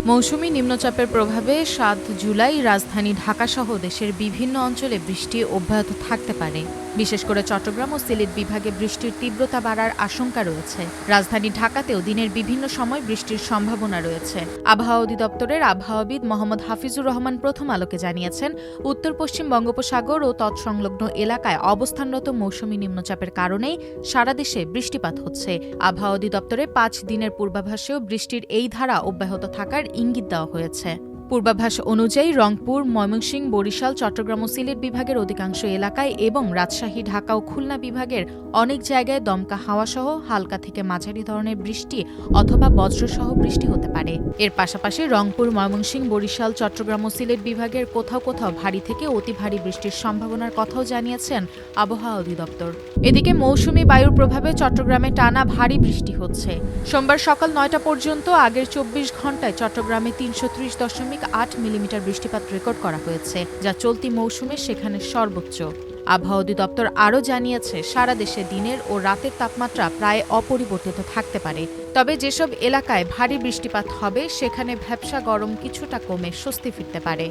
মৌসুমী নিম্নচাপের প্রভাবে ৭ জুলাই রাজধানী ঢাকাসহ দেশের বিভিন্ন অঞ্চলে বৃষ্টি অব্যাহত থাকতে পারে। বিশেষ করে চট্টগ্রাম ও সিলেট বিভাগে বৃষ্টির তীব্রতা বাড়ার আশঙ্কা রয়েছে। রাজধানী ঢাকাতেও দিনের বিভিন্ন সময় বৃষ্টির সম্ভাবনা রয়েছে। আবহাওয়া অধিদপ্তরের আবহাওয়াবিদ মোহাম্মদ হাফিজুর রহমান প্রথম আলোকে জানিয়েছেন, উত্তর পশ্চিম বঙ্গোপসাগর ও তৎসংলগ্ন এলাকায় অবস্থানরত মৌসুমী নিম্নচাপের কারণেই সারা দেশে বৃষ্টিপাত হচ্ছে। আবহাওয়া অধিদপ্তরের ৫ দিনের পূর্বাভাসেও বৃষ্টির এই ধারা অব্যাহত থাকার ইঙ্গিত দেওয়া হয়েছে। পূর্বাভাস অনুযায়ী রংপুর, ময়মনসিংহ, বরিশাল, চট্টগ্রাম ও সিলেট বিভাগের অধিকাংশ এলাকায় এবং রাজশাহী, ঢাকা ও খুলনা বিভাগের অনেক জায়গায় দমকা হাওয়াসহ হালকা থেকে মাঝারি ধরনের বৃষ্টি অথবা বজ্রসহ বৃষ্টি হতে পারে। এর পাশাপাশি রংপুর, ময়মনসিংহ, বরিশাল, চট্টগ্রাম ও সিলেট বিভাগের কোথাও কোথাও ভারী থেকে অতি ভারী বৃষ্টির সম্ভাবনার কথাও জানিয়েছেন আবহাওয়া অধিদপ্তর। এদিকে মৌসুমী বায়ুর প্রভাবে চট্টগ্রামে টানা ভারী বৃষ্টি হচ্ছে। সোমবার সকাল ৯টা পর্যন্ত আগের ২৪ ঘণ্টায় চট্টগ্রামে ৩৩.৮ মিলিমিটার বৃষ্টিপাত রেকর্ড করা হয়েছে, যা চলতি মৌসুমে সেখানে সর্বোচ্চ। আবহাওয়া অধিদপ্তর আরও জানিয়েছে, সারা দেশে দিনের ও রাতের তাপমাত্রা প্রায় অপরিবর্তিত থাকতে পারে। তবে যেসব এলাকায় ভারী বৃষ্টিপাত হবে সেখানে ভ্যাপসা গরম কিছুটা কমে স্বস্তি ফিরতে পারে।